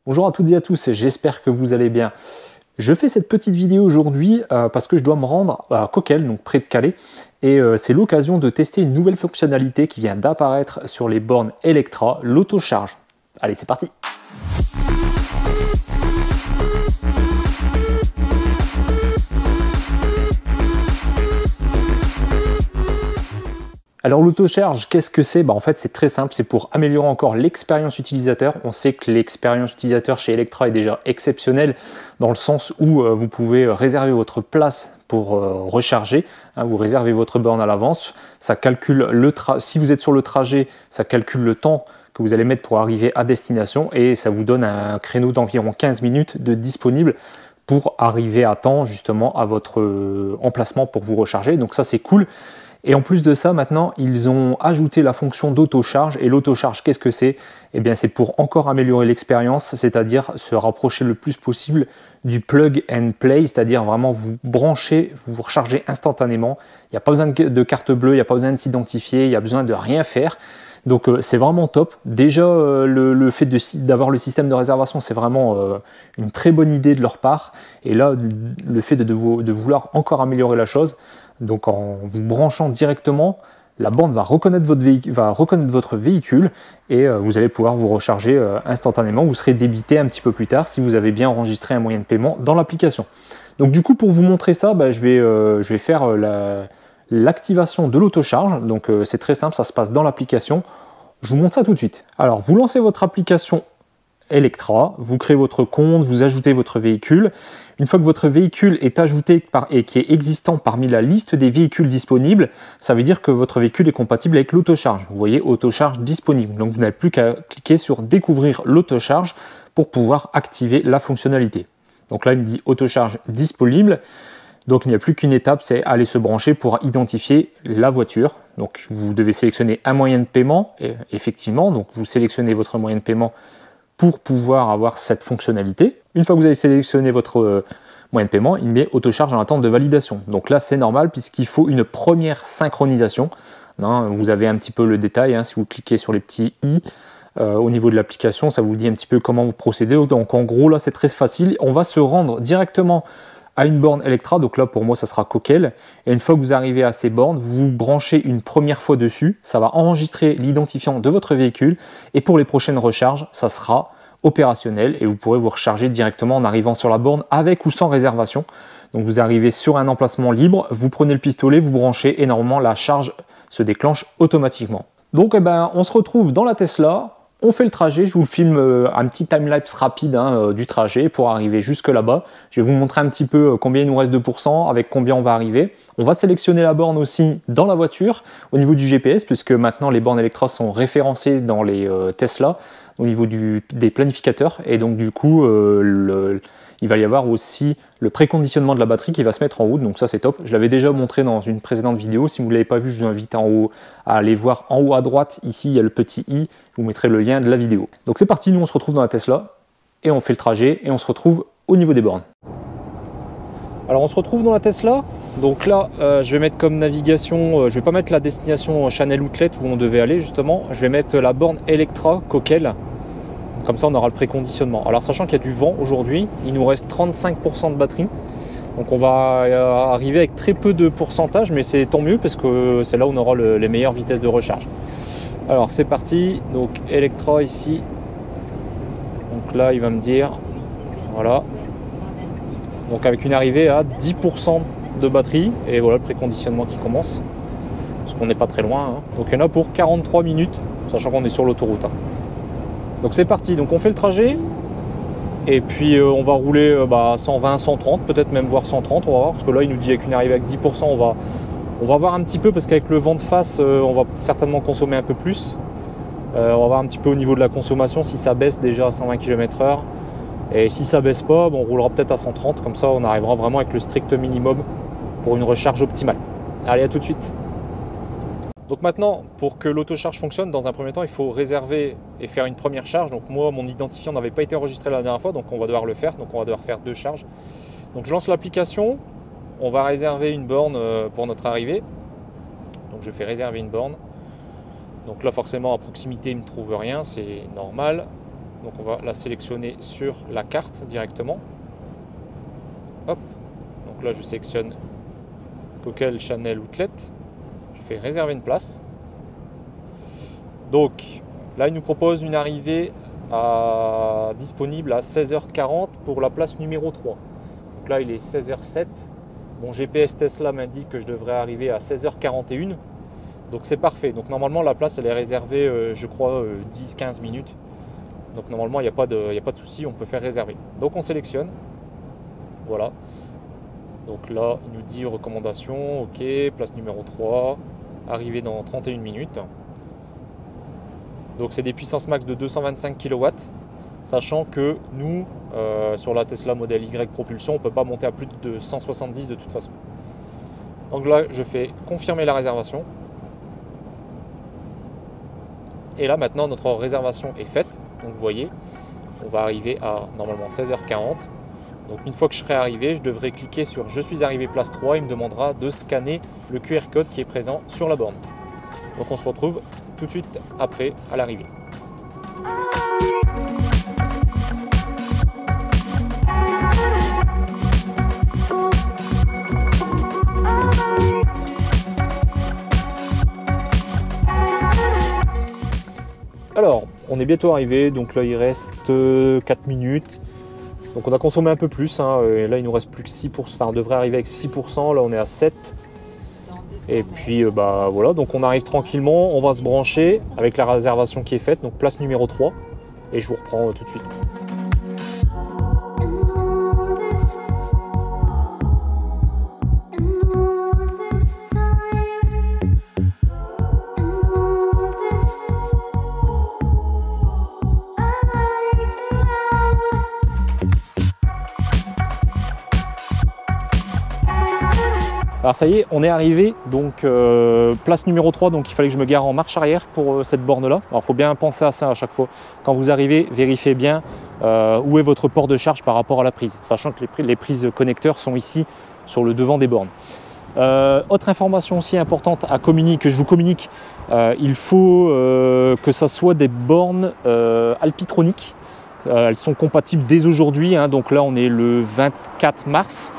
Bonjour à toutes et à tous, j'espère que vous allez bien. Je fais cette petite vidéo aujourd'hui parce que je dois me rendre à Coquelles, donc près de Calais, et c'est l'occasion de tester une nouvelle fonctionnalité qui vient d'apparaître sur les bornes Electra, l'autocharge. Allez, c'est parti! Alors l'autocharge, qu'est-ce que c'est? En fait, c'est très simple, c'est pour améliorer encore l'expérience utilisateur. On sait que l'expérience utilisateur chez Electra est déjà exceptionnelle dans le sens où vous pouvez réserver votre place pour recharger. Vous réservez votre borne à l'avance. Ça calcule si vous êtes sur le trajet, ça calcule le temps que vous allez mettre pour arriver à destination et ça vous donne un créneau d'environ 15 minutes de disponible pour arriver à temps justement à votre emplacement pour vous recharger. Donc ça, c'est cool. Et en plus de ça, maintenant, ils ont ajouté la fonction d'autocharge. Et l'autocharge, qu'est-ce que c'est? Eh bien, c'est pour encore améliorer l'expérience, c'est-à-dire se rapprocher le plus possible du plug and play, c'est-à-dire vraiment vous branchez, vous rechargez instantanément. Il n'y a pas besoin de carte bleue, il n'y a pas besoin de s'identifier, il n'y a besoin de rien faire. Donc c'est vraiment top. Déjà, le fait d'avoir le système de réservation, c'est vraiment une très bonne idée de leur part. Et là, le fait de vouloir encore améliorer la chose, donc en vous branchant directement, la borne va reconnaître votre véhicule et vous allez pouvoir vous recharger instantanément. Vous serez débité un petit peu plus tard si vous avez bien enregistré un moyen de paiement dans l'application. Donc du coup, pour vous montrer ça, je vais faire l'activation de l'autocharge. Donc c'est très simple, ça se passe dans l'application. Je vous montre ça tout de suite. Alors, vous lancez votre application Electra, vous créez votre compte, vous ajoutez votre véhicule. Une fois que votre véhicule est ajouté et qui est existant parmi la liste des véhicules disponibles, ça veut dire que votre véhicule est compatible avec l'autocharge. Vous voyez, autocharge disponible. Donc vous n'avez plus qu'à cliquer sur découvrir l'autocharge pour pouvoir activer la fonctionnalité. Donc là, il me dit autocharge disponible. Donc il n'y a plus qu'une étape, c'est aller se brancher pour identifier la voiture. Donc vous devez sélectionner un moyen de paiement, et effectivement, donc vous sélectionnez votre moyen de paiement pour pouvoir avoir cette fonctionnalité. Une fois que vous avez sélectionné votre moyen de paiement, il met autocharge en attente de validation. Donc là c'est normal puisqu'il faut une première synchronisation. Vous avez un petit peu le détail, si vous cliquez sur les petits i au niveau de l'application, ça vous dit un petit peu comment vous procédez. Donc en gros là c'est très facile, on va se rendre directement à une borne Electra, donc là pour moi ça sera Coquelles, et une fois que vous arrivez à ces bornes, vous branchez une première fois dessus, ça va enregistrer l'identifiant de votre véhicule, et pour les prochaines recharges, ça sera opérationnel, et vous pourrez vous recharger directement en arrivant sur la borne avec ou sans réservation. Donc vous arrivez sur un emplacement libre, vous prenez le pistolet, vous branchez, et normalement la charge se déclenche automatiquement. Donc on se retrouve dans la Tesla. On fait le trajet, je vous filme un petit timelapse rapide du trajet pour arriver jusque là-bas. Je vais vous montrer un petit peu combien il nous reste de pourcents, avec combien on va arriver. On va sélectionner la borne aussi dans la voiture au niveau du GPS, puisque maintenant les bornes Electra sont référencées dans les Tesla au niveau des planificateurs. Et donc du coup, il va y avoir aussi le préconditionnement de la batterie qui va se mettre en route, donc ça c'est top. Je l'avais déjà montré dans une précédente vidéo, si vous ne l'avez pas vu, je vous invite à aller voir en haut à droite, ici il y a le petit i, je vous mettrai le lien de la vidéo. Donc c'est parti, nous on se retrouve dans la Tesla, et on fait le trajet, et on se retrouve au niveau des bornes. Alors on se retrouve dans la Tesla, donc là je vais mettre comme navigation, je vais pas mettre la destination Chanel Outlet où on devait aller justement, je vais mettre la borne Electra Coquelles. Comme ça, on aura le préconditionnement. Alors, sachant qu'il y a du vent aujourd'hui, il nous reste 35% de batterie. Donc, on va arriver avec très peu de pourcentage, mais c'est tant mieux parce que c'est là où on aura les meilleures vitesses de recharge. Alors, c'est parti. Donc, Electra ici. Donc là, il va me dire, voilà. Donc, avec une arrivée à 10% de batterie. Et voilà le préconditionnement qui commence. Parce qu'on n'est pas très loin. Donc, il y en a pour 43 minutes, sachant qu'on est sur l'autoroute. Donc c'est parti, donc on fait le trajet et puis on va rouler 120, 130, peut-être même voire 130, on va voir, parce que là il nous dit avec une arrivée avec 10%, on va voir un petit peu, parce qu'avec le vent de face, on va certainement consommer un peu plus. On va voir un petit peu au niveau de la consommation, si ça baisse déjà à 120 km/h, et si ça baisse pas, on roulera peut-être à 130, comme ça on arrivera vraiment avec le strict minimum pour une recharge optimale. Allez, à tout de suite. Donc maintenant, pour que l'autocharge fonctionne, dans un premier temps, il faut réserver et faire une première charge. Donc moi, mon identifiant n'avait pas été enregistré la dernière fois, donc on va devoir le faire. Donc on va devoir faire 2 charges. Donc je lance l'application, on va réserver une borne pour notre arrivée. Donc je fais réserver une borne. Donc là, forcément, à proximité, il ne me trouve rien, c'est normal. Donc on va la sélectionner sur la carte directement. Hop, donc là je sélectionne Coquel Chanel Outlet. Je fais réserver une place. Donc là il nous propose une arrivée disponible à 16h40 pour la place numéro 3. Donc là il est 16h07. Mon GPS Tesla m'indique que je devrais arriver à 16h41. Donc c'est parfait. Donc normalement la place elle est réservée je crois 10-15 minutes. Donc normalement il n'y a pas de souci, on peut faire réserver. Donc on sélectionne. Voilà. Donc là il nous dit recommandation, ok, place numéro 3, arrivée dans 31 minutes. Donc c'est des puissances max de 225 kW, sachant que nous, sur la Tesla Model Y propulsion, on ne peut pas monter à plus de 170 de toute façon. Donc là je fais confirmer la réservation. Et là maintenant notre réservation est faite. Donc vous voyez, on va arriver à normalement 16h40. Donc une fois que je serai arrivé, je devrais cliquer sur je suis arrivé place 3. Il me demandera de scanner le QR code qui est présent sur la borne. Donc on se retrouve tout de suite après à l'arrivée. Alors, on est bientôt arrivé, donc là il reste 4 minutes. Donc on a consommé un peu plus, hein, et là il nous reste plus que 6%, enfin on devrait arriver avec 6%, là on est à 7%. Et puis bah voilà, donc on arrive tranquillement, on va se brancher avec la réservation qui est faite, donc place numéro 3, et je vous reprends tout de suite. Alors ça y est, on est arrivé, donc place numéro 3, donc il fallait que je me gare en marche arrière pour cette borne-là. Alors il faut bien penser à ça à chaque fois. Quand vous arrivez, vérifiez bien où est votre port de charge par rapport à la prise, sachant que les prises connecteurs sont ici sur le devant des bornes. Autre information aussi importante à communiquer, que je vous communique, il faut que ça soit des bornes Alpitronic. Elles sont compatibles dès aujourd'hui, hein, donc là on est le 24 mars.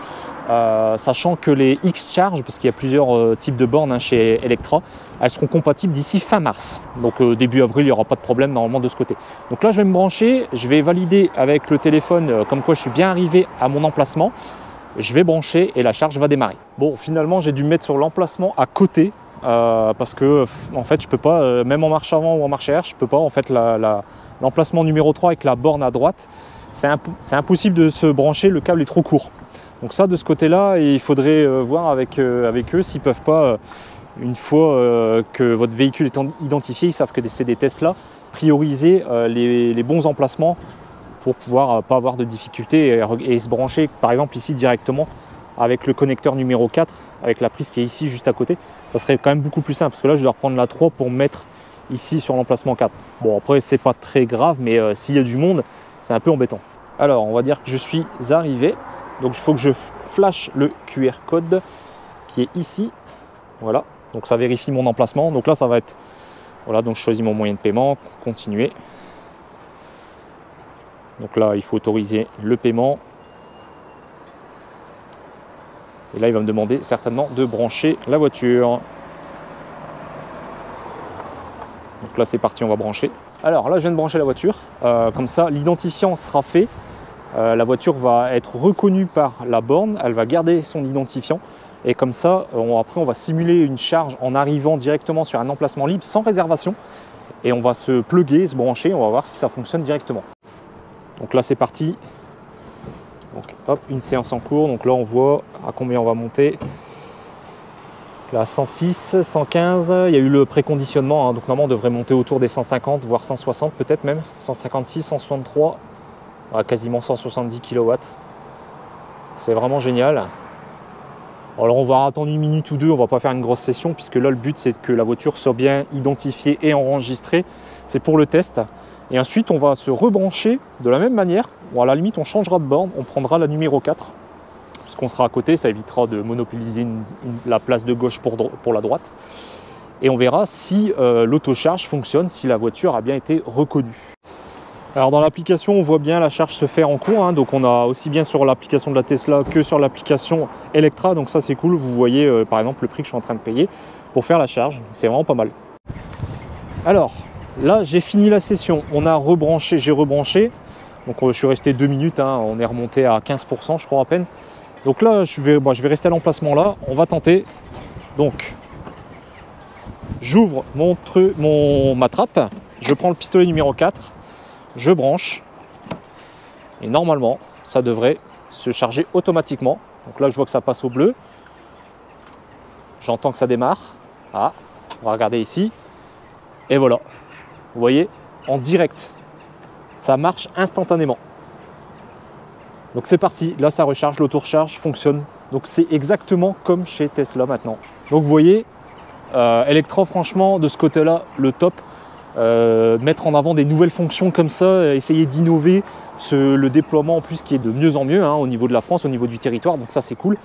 Sachant que les X-Charge, parce qu'il y a plusieurs types de bornes hein, chez Electra, elles seront compatibles d'ici fin mars. Donc début avril, il n'y aura pas de problème normalement de ce côté. Donc là, je vais me brancher, je vais valider avec le téléphone comme quoi je suis bien arrivé à mon emplacement. Je vais brancher et la charge va démarrer. Bon, finalement, j'ai dû me mettre sur l'emplacement à côté parce que en fait, je peux pas, même en marche avant ou en marche arrière, je peux pas. En fait, l'emplacement numéro 3 avec la borne à droite, c'est impossible de se brancher, le câble est trop court. Donc ça, de ce côté-là, il faudrait voir avec eux s'ils ne peuvent pas, une fois que votre véhicule est identifié, ils savent que c'est des Tesla, prioriser les bons emplacements pour pouvoir pas avoir de difficultés et se brancher, par exemple ici directement avec le connecteur numéro 4, avec la prise qui est ici juste à côté. Ça serait quand même beaucoup plus simple, parce que là, je dois reprendre la 3 pour me mettre ici sur l'emplacement 4. Bon, après, c'est pas très grave, mais s'il y a du monde, c'est un peu embêtant. Alors, on va dire que je suis arrivé. Donc il faut que je flash le QR code qui est ici. Voilà, donc ça vérifie mon emplacement. Donc là ça va être, voilà, donc je choisis mon moyen de paiement, continuer. Donc là il faut autoriser le paiement. Et là il va me demander certainement de brancher la voiture. Donc là c'est parti, on va brancher. Alors là je viens de brancher la voiture, comme ça l'identifiant sera fait. La voiture va être reconnue par la borne, elle va garder son identifiant et comme ça, après on va simuler une charge en arrivant directement sur un emplacement libre sans réservation et on va se plugger, se brancher, on va voir si ça fonctionne directement. Donc là c'est parti. Donc hop, une séance en cours, donc là on voit à combien on va monter. Là 106, 115, il y a eu le préconditionnement, hein, donc normalement on devrait monter autour des 150 voire 160 peut-être même, 156, 163. À quasiment 170 kW. C'est vraiment génial. Alors on va attendre une minute ou deux, on va pas faire une grosse session puisque là le but c'est que la voiture soit bien identifiée et enregistrée. C'est pour le test. Et ensuite on va se rebrancher de la même manière. Bon, à la limite on changera de borne, on prendra la numéro 4 puisqu'on sera à côté, ça évitera de monopoliser la place de gauche pour la droite. Et on verra si l'autocharge fonctionne, si la voiture a bien été reconnue. Alors dans l'application, on voit bien la charge se faire en cours, hein, donc on a aussi bien sur l'application de la Tesla que sur l'application Electra, donc ça c'est cool. Vous voyez par exemple le prix que je suis en train de payer pour faire la charge, c'est vraiment pas mal. Alors là j'ai fini la session, on a rebranché, j'ai rebranché, donc je suis resté 2 minutes, hein, on est remonté à 15% je crois à peine. Donc là je vais rester à l'emplacement là, on va tenter. Donc j'ouvre ma trappe, je prends le pistolet numéro 4, je branche et normalement ça devrait se charger automatiquement. Donc là je vois que ça passe au bleu, j'entends que ça démarre. Ah, on va regarder ici et voilà, vous voyez en direct ça marche instantanément. Donc c'est parti, là ça recharge, l'auto-recharge fonctionne, donc c'est exactement comme chez Tesla maintenant. Donc vous voyez Electra, franchement de ce côté là le top. Mettre en avant des nouvelles fonctions comme ça, essayer d'innover le déploiement en plus qui est de mieux en mieux, hein, au niveau de la France, au niveau du territoire, donc ça c'est cool.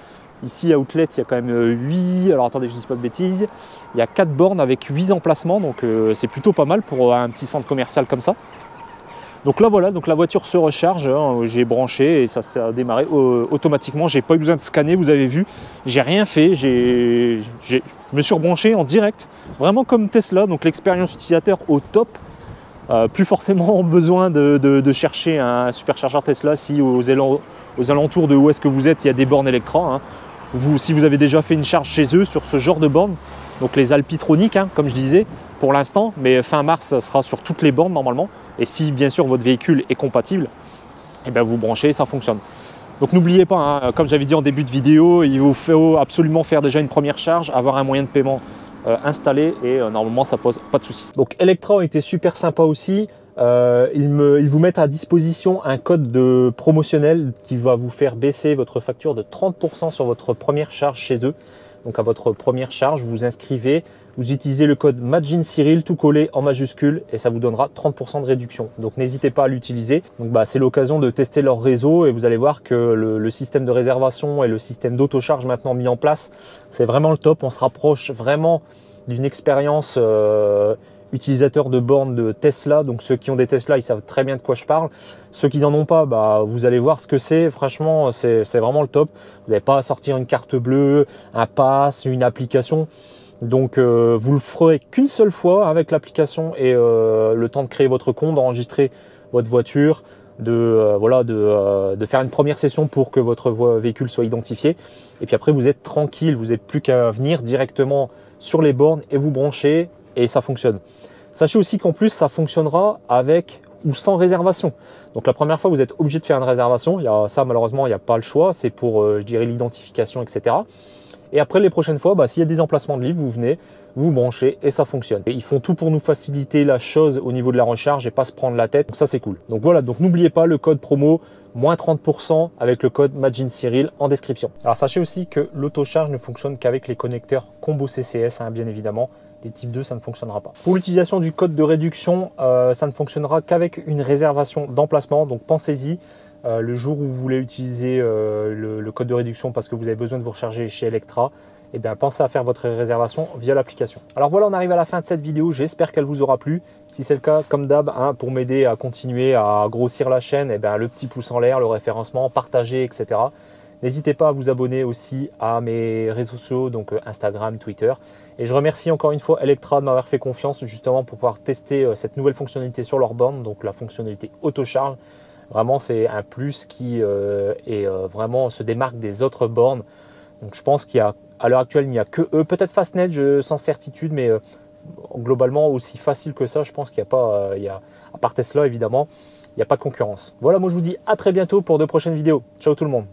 Ici à Outlet il y a quand même 8, alors attendez je dis pas de bêtises, il y a 4 bornes avec 8 emplacements, donc c'est plutôt pas mal pour un petit centre commercial comme ça. Donc là voilà, donc la voiture se recharge, hein, j'ai branché et ça a démarré automatiquement, j'ai pas eu besoin de scanner, vous avez vu, j'ai rien fait, je me suis rebranché en direct, vraiment comme Tesla, donc l'expérience utilisateur au top. Plus forcément besoin de chercher un superchargeur Tesla si aux alentours de où est-ce que vous êtes, il y a des bornes Electra. Hein. Si vous avez déjà fait une charge chez eux sur ce genre de bornes, donc les Alpitronic, hein, comme je disais, pour l'instant, mais fin mars, ça sera sur toutes les bornes normalement. Et si bien sûr votre véhicule est compatible, et bien vous branchez, ça fonctionne. Donc n'oubliez pas, hein, comme j'avais dit en début de vidéo, il vous faut absolument faire déjà une première charge, avoir un moyen de paiement installé et normalement ça pose pas de souci. Donc Electra a été super sympa aussi. Ils vous mettent à disposition un code promotionnel qui va vous faire baisser votre facture de 30% sur votre première charge chez eux. Donc à votre première charge, vous vous inscrivez, vous utilisez le code MADJINCYRIL tout collé en majuscule et ça vous donnera 30% de réduction. Donc n'hésitez pas à l'utiliser. Donc c'est l'occasion de tester leur réseau et vous allez voir que le système de réservation et le système d'autocharge maintenant mis en place, c'est vraiment le top. On se rapproche vraiment d'une expérience utilisateur de bornes de Tesla. Donc ceux qui ont des Tesla, ils savent très bien de quoi je parle. Ceux qui n'en ont pas, vous allez voir ce que c'est. Franchement, c'est vraiment le top. Vous n'avez pas à sortir une carte bleue, un pass, une application. Donc vous le ferez qu'une seule fois avec l'application et le temps de créer votre compte, d'enregistrer votre voiture, de faire une première session pour que votre véhicule soit identifié. Et puis après, vous êtes tranquille. Vous n'êtes plus qu'à venir directement sur les bornes et vous brancher et ça fonctionne. Sachez aussi qu'en plus, ça fonctionnera avec ou sans réservation. Donc la première fois, vous êtes obligé de faire une réservation. Ça, malheureusement, il n'y a pas le choix. C'est pour, je dirais, l'identification, etc. Et après, les prochaines fois, s'il y a des emplacements de libre, vous venez, vous branchez et ça fonctionne. Et ils font tout pour nous faciliter la chose au niveau de la recharge et pas se prendre la tête. Donc ça, c'est cool. Donc voilà, donc n'oubliez pas le code promo moins 30% avec le code MADJINCYRIL en description. Alors sachez aussi que l'autocharge ne fonctionne qu'avec les connecteurs combo CCS, hein, bien évidemment. Les type 2, ça ne fonctionnera pas. Pour l'utilisation du code de réduction, ça ne fonctionnera qu'avec une réservation d'emplacement. Donc pensez-y, le jour où vous voulez utiliser le code de réduction parce que vous avez besoin de vous recharger chez Electra, eh bien, pensez à faire votre réservation via l'application. Alors voilà, on arrive à la fin de cette vidéo. J'espère qu'elle vous aura plu. Si c'est le cas, comme d'hab, hein, pour m'aider à continuer à grossir la chaîne, eh bien, le petit pouce en l'air, le référencement, partager, etc. N'hésitez pas à vous abonner aussi à mes réseaux sociaux, donc Instagram, Twitter. Et je remercie encore une fois Electra de m'avoir fait confiance justement pour pouvoir tester cette nouvelle fonctionnalité sur leur borne, donc la fonctionnalité autocharge. Vraiment, c'est un plus qui vraiment se démarque des autres bornes. Donc je pense qu'à l'heure actuelle, il n'y a que eux. Peut-être Fastnet, sans certitude, mais globalement aussi facile que ça, je pense qu'il n'y a pas, à part Tesla évidemment, il n'y a pas de concurrence. Voilà, moi je vous dis à très bientôt pour de prochaines vidéos. Ciao tout le monde.